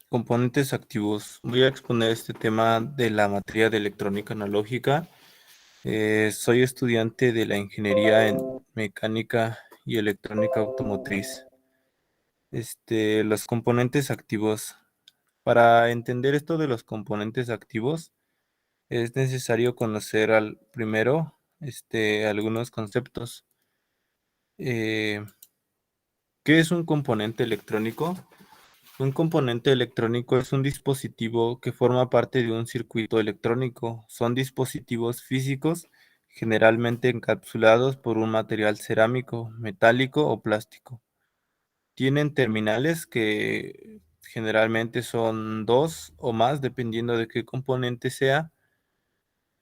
Componentes activos. Voy a exponer este tema de la materia de electrónica analógica. Soy estudiante de la ingeniería en mecánica y electrónica automotriz. Los componentes activos. Para entender esto de los componentes activos, es necesario conocer primero algunos conceptos. Eh, ¿Qué es un componente electrónico? Un componente electrónico es un dispositivo que forma parte de un circuito electrónico. Son dispositivos físicos generalmente encapsulados por un material cerámico, metálico o plástico. Tienen terminales que generalmente son dos o más, dependiendo de qué componente sea.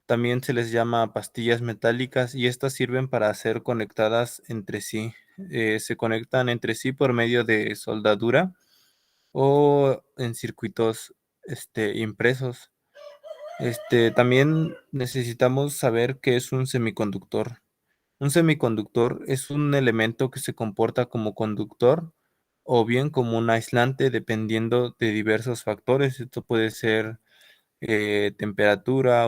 También se les llama pastillas metálicas y estas sirven para ser conectadas entre sí. Se conectan entre sí por medio de soldadura o en circuitos impresos. También necesitamos saber qué es un semiconductor. Un semiconductor es un elemento que se comporta como conductor o bien como un aislante dependiendo de diversos factores. Esto puede ser temperatura,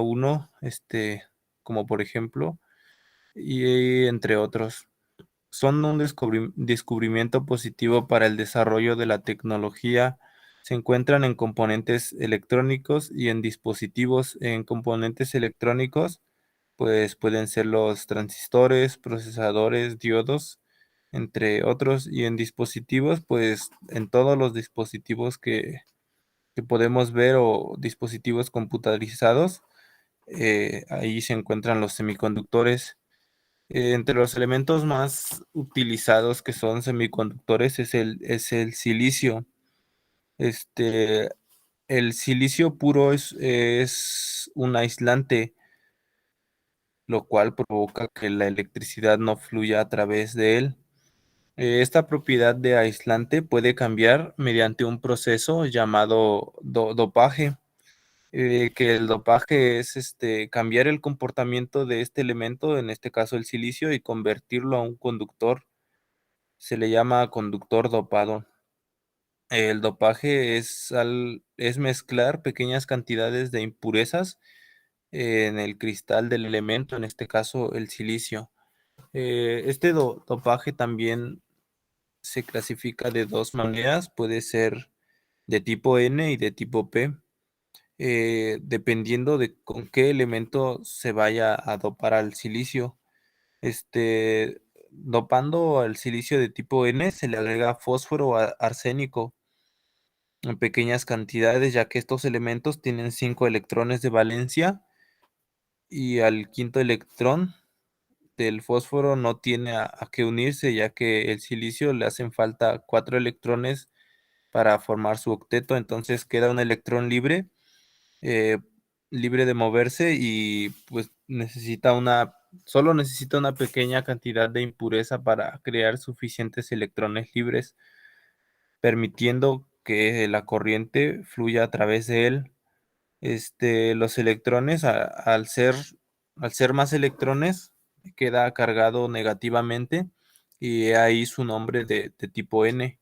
como por ejemplo, y entre otros. Son un descubrimiento positivo para el desarrollo de la tecnología. Se encuentran en componentes electrónicos y en dispositivos. En componentes electrónicos, pues pueden ser los transistores, procesadores, diodos, entre otros. Y en dispositivos, pues en todos los dispositivos que podemos ver o dispositivos computarizados, ahí se encuentran los semiconductores. Entre los elementos más utilizados que son semiconductores es el silicio. Este, el silicio puro es un aislante, lo cual provoca que la electricidad no fluya a través de él. Esta propiedad de aislante puede cambiar mediante un proceso llamado dopaje. Que el dopaje es cambiar el comportamiento de este elemento, en este caso el silicio, y convertirlo a un conductor. Se le llama conductor dopado. El dopaje es mezclar pequeñas cantidades de impurezas en el cristal del elemento, en este caso el silicio. Este dopaje también se clasifica de dos maneras, puede ser de tipo N y de tipo P, dependiendo de con qué elemento se vaya a dopar al silicio. Dopando al silicio de tipo N se le agrega fósforo o arsénico en pequeñas cantidades, ya que estos elementos tienen 5 electrones de valencia y al quinto electrón del fósforo no tiene a qué unirse, ya que el silicio le hacen falta 4 electrones para formar su octeto, entonces queda un electrón libre, eh, libre de moverse y pues solo necesita una pequeña cantidad de impureza para crear suficientes electrones libres, permitiendo que la corriente fluya a través de él. Los electrones, al ser más electrones, queda cargado negativamente y ahí su nombre de tipo N.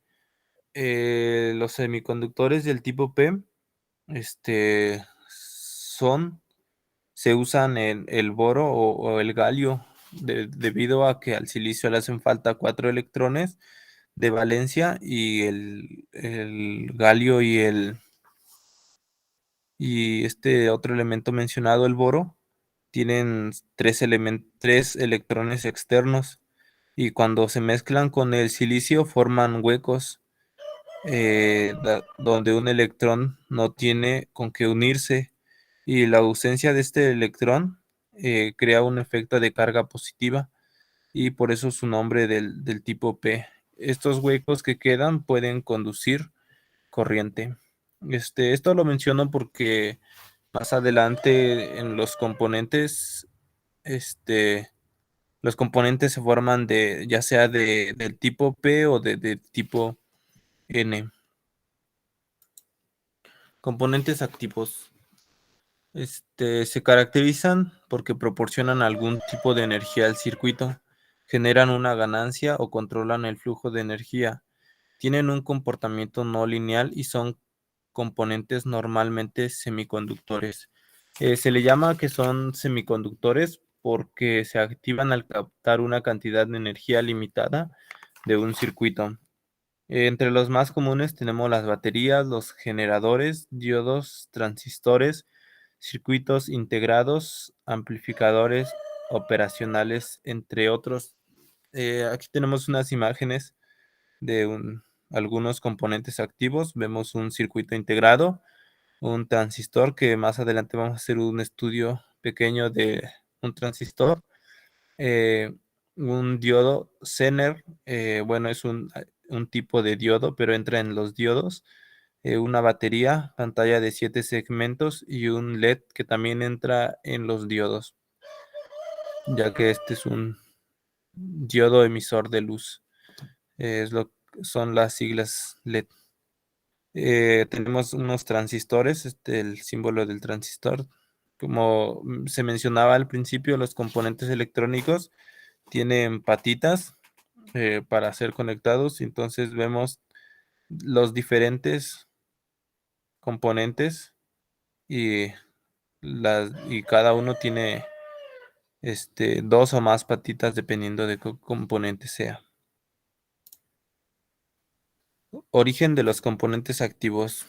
Los semiconductores del tipo P, este, son se usan el boro o el galio, debido a que al silicio le hacen falta 4 electrones de valencia y el galio y este otro elemento mencionado, el boro, tienen tres electrones externos y cuando se mezclan con el silicio forman huecos, donde un electrón no tiene con qué unirse y la ausencia de este electrón crea un efecto de carga positiva y por eso su nombre del tipo P. Estos huecos que quedan pueden conducir corriente. Esto lo menciono porque más adelante en los componentes se forman ya sea del tipo P o de tipo N. Componentes activos. Se caracterizan porque proporcionan algún tipo de energía al circuito, generan una ganancia o controlan el flujo de energía. Tienen un comportamiento no lineal y son componentes normalmente semiconductores. Se le llama que son semiconductores porque se activan al captar una cantidad de energía limitada de un circuito. Entre los más comunes tenemos las baterías, los generadores, diodos, transistores, circuitos integrados, amplificadores operacionales, entre otros. Aquí tenemos unas imágenes de algunos componentes activos. Vemos un circuito integrado, un transistor, que más adelante vamos a hacer un estudio pequeño de un transistor, eh, un diodo Zener, bueno, es un tipo de diodo, pero entra en los diodos, una batería, pantalla de 7 segmentos y un LED que también entra en los diodos, ya que este es un diodo emisor de luz. Son las siglas LED. Tenemos unos transistores, el símbolo del transistor. Como se mencionaba al principio, los componentes electrónicos tienen patitas para ser conectados. Entonces vemos los diferentes componentes y, y cada uno tiene dos o más patitas dependiendo de qué componente sea. Origen de los componentes activos.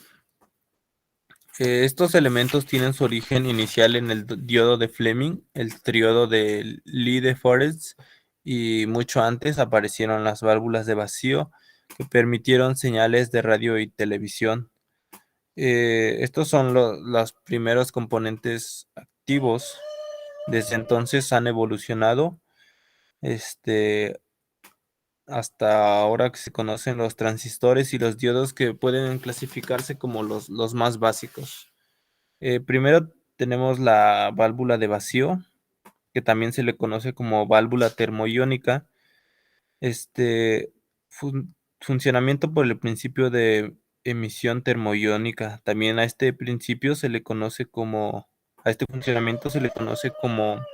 Estos elementos tienen su origen inicial en el diodo de Fleming, el triodo de Lee de Forest, y mucho antes aparecieron las válvulas de vacío que permitieron señales de radio y televisión. Estos son los primeros componentes activos. Desde entonces han evolucionado hasta ahora que se conocen los transistores y los diodos, que pueden clasificarse como los más básicos. Primero tenemos la válvula de vacío, que también se le conoce como válvula termoiónica. Este funcionamiento por el principio de emisión termoiónica. También a este principio se le conoce como, a este funcionamiento se le conoce como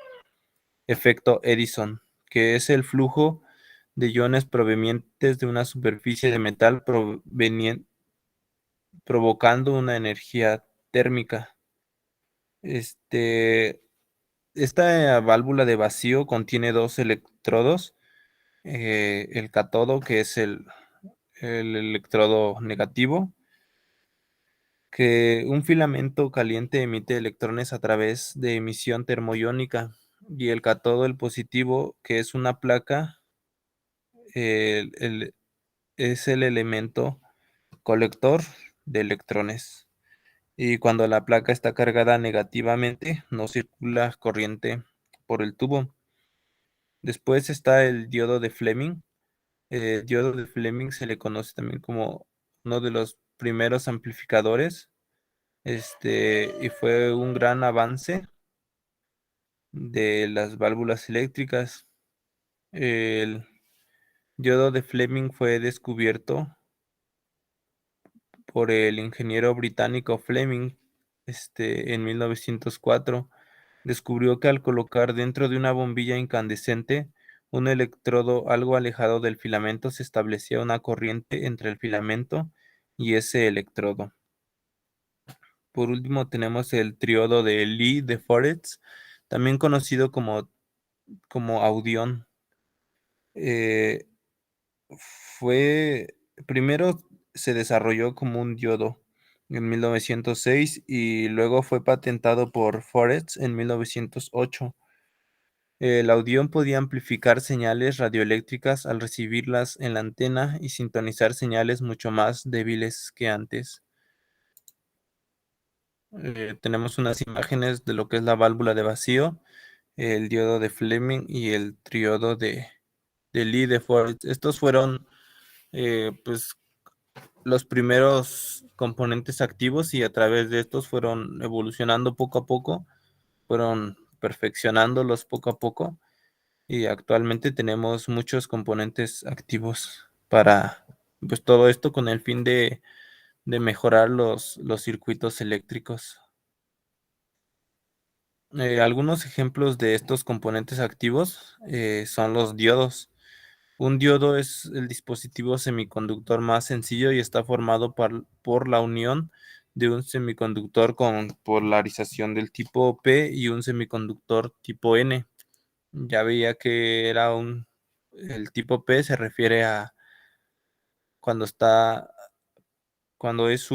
efecto Edison, que es el flujo de iones provenientes de una superficie de metal provocando una energía térmica. Este, Esta válvula de vacío contiene dos electrodos, el cátodo, que es el electrodo negativo, que un filamento caliente emite electrones a través de emisión termoiónica, y el cátodo, el positivo, que es una placa, es el elemento colector de electrones. Y cuando la placa está cargada negativamente, no circula corriente por el tubo. Después está el diodo de Fleming. El diodo de Fleming se le conoce también como uno de los primeros amplificadores, y fue un gran avance de las válvulas eléctricas. El diodo de Fleming fue descubierto por el ingeniero británico Fleming, en 1904. Descubrió que al colocar dentro de una bombilla incandescente un electrodo algo alejado del filamento, se establecía una corriente entre el filamento y ese electrodo. Por último tenemos el triodo de Lee de Forest, también conocido como audión. Eh, Primero se desarrolló como un diodo en 1906 y luego fue patentado por Forest en 1908. El audión podía amplificar señales radioeléctricas al recibirlas en la antena y sintonizar señales mucho más débiles que antes. Tenemos unas imágenes de lo que es la válvula de vacío, el diodo de Fleming y el triodo de Lee de Forest. Estos fueron pues los primeros componentes activos, y a través de estos fueron evolucionando poco a poco, fueron perfeccionándolos poco a poco, y actualmente tenemos muchos componentes activos para pues todo esto con el fin de mejorar los circuitos eléctricos. Algunos ejemplos de estos componentes activos son los diodos. Un diodo es el dispositivo semiconductor más sencillo y está formado por la unión de un semiconductor con polarización del tipo P y un semiconductor tipo N. Ya veía que el tipo P se refiere a cuando está, cuando es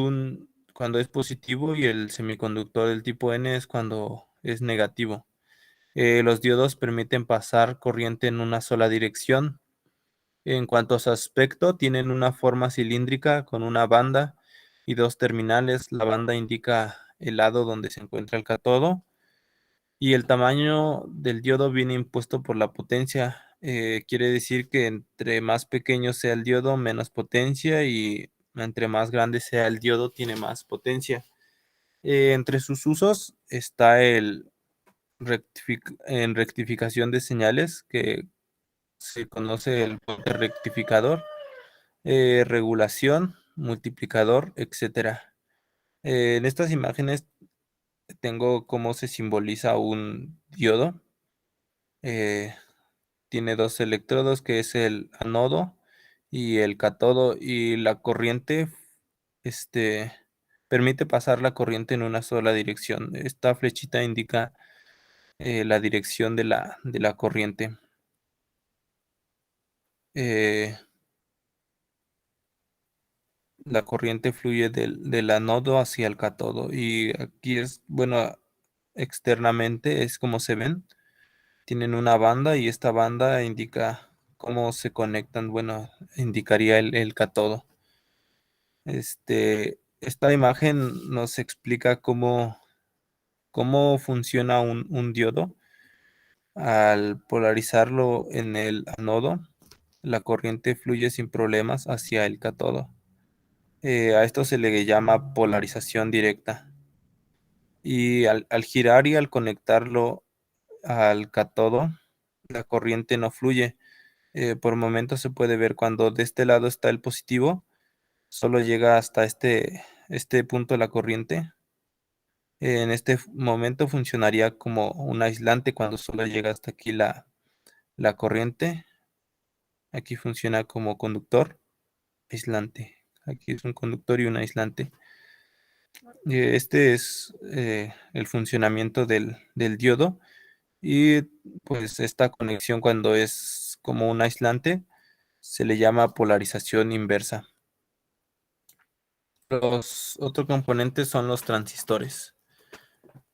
positivo, y el semiconductor del tipo N es cuando es negativo. Los diodos permiten pasar corriente en una sola dirección. En cuanto a su aspecto, tienen una forma cilíndrica con una banda y dos terminales. La banda indica el lado donde se encuentra el cátodo y el tamaño del diodo viene impuesto por la potencia. Quiere decir que entre más pequeño sea el diodo, menos potencia, y entre más grande sea el diodo, tiene más potencia. Entre sus usos está en rectificación de señales, que se conoce el puente rectificador, regulación, multiplicador, etcétera. En estas imágenes tengo cómo se simboliza un diodo. Eh, Tiene dos electrodos, que es el anodo y el cátodo, y la corriente, este, permite pasar la corriente en una sola dirección. Esta flechita indica la dirección de la corriente. Eh, la corriente fluye del anodo hacia el cátodo, y aquí es, bueno, externamente es como se ven. Tienen una banda y esta banda indica cómo se conectan, bueno, indicaría el cátodo. Esta imagen nos explica cómo funciona un diodo. Al polarizarlo en el anodo, la corriente fluye sin problemas hacia el cátodo. A esto se le llama polarización directa. Y al girar y al conectarlo al cátodo, la corriente no fluye. Por momentos se puede ver cuando de este lado está el positivo, solo llega hasta este punto la corriente. En este momento funcionaría como un aislante cuando solo llega hasta aquí la corriente. Aquí funciona como conductor, aislante. Aquí es un conductor y un aislante. Este es el funcionamiento del diodo, y pues esta conexión, cuando es como un aislante, se le llama polarización inversa. Los otros componentes son los transistores.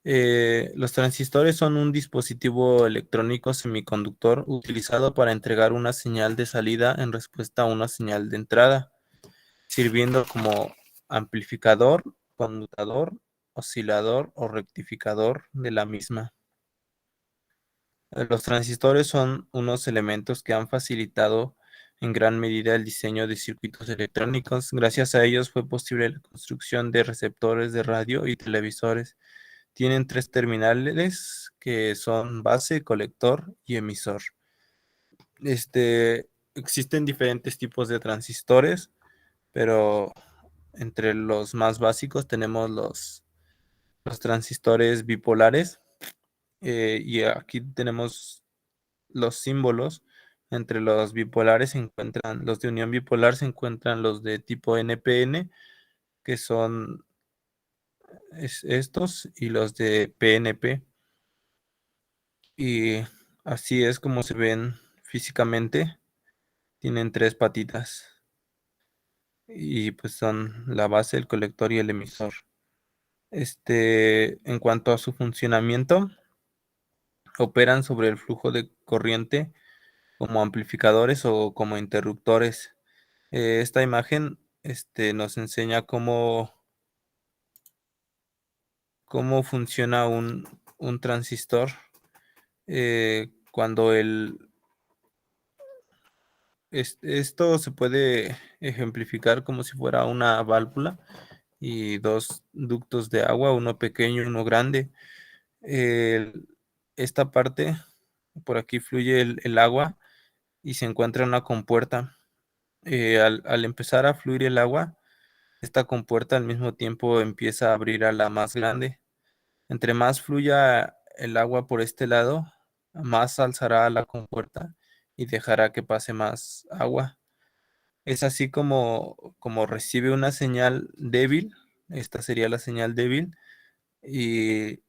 Los transistores son un dispositivo electrónico semiconductor utilizado para entregar una señal de salida en respuesta a una señal de entrada, sirviendo como amplificador, conmutador, oscilador o rectificador de la misma. Los transistores son unos elementos que han facilitado en gran medida el diseño de circuitos electrónicos. Gracias a ellos fue posible la construcción de receptores de radio y televisores. Tienen tres terminales, que son base, colector y emisor. Existen diferentes tipos de transistores, pero entre los más básicos tenemos los transistores bipolares, y aquí tenemos los símbolos. Entre los bipolares se encuentran, los de unión bipolar, se encuentran los de tipo NPN, que son estos, y los de PNP. Y así es como se ven físicamente. Tienen tres patitas y pues son la base, el colector y el emisor. En cuanto a su funcionamiento, operan sobre el flujo de corriente como amplificadores o como interruptores. Esta imagen nos enseña cómo funciona un transistor. Cuando esto se puede ejemplificar como si fuera una válvula y dos ductos de agua, uno pequeño y uno grande. El- Esta parte, por aquí fluye el agua y se encuentra en una compuerta. Al empezar a fluir el agua, esta compuerta al mismo tiempo empieza a abrir a la más grande. Entre más fluya el agua por este lado, más alzará la compuerta y dejará que pase más agua. Es así como recibe una señal débil, esta sería la señal débil, y,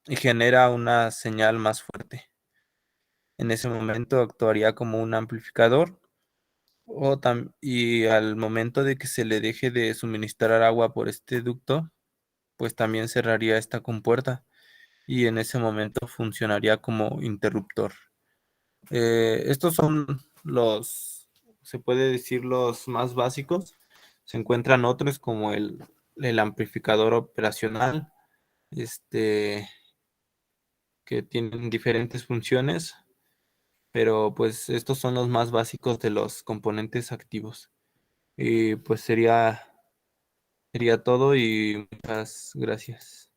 y genera una señal más fuerte. En ese momento actuaría como un amplificador y al momento de que se le deje de suministrar agua por este ducto, pues también cerraría esta compuerta y en ese momento funcionaría como interruptor. Estos son se puede decir, los más básicos. Se encuentran otros como el amplificador operacional, este, que tienen diferentes funciones, pero pues estos son los más básicos de los componentes activos. Y pues sería todo y muchas gracias.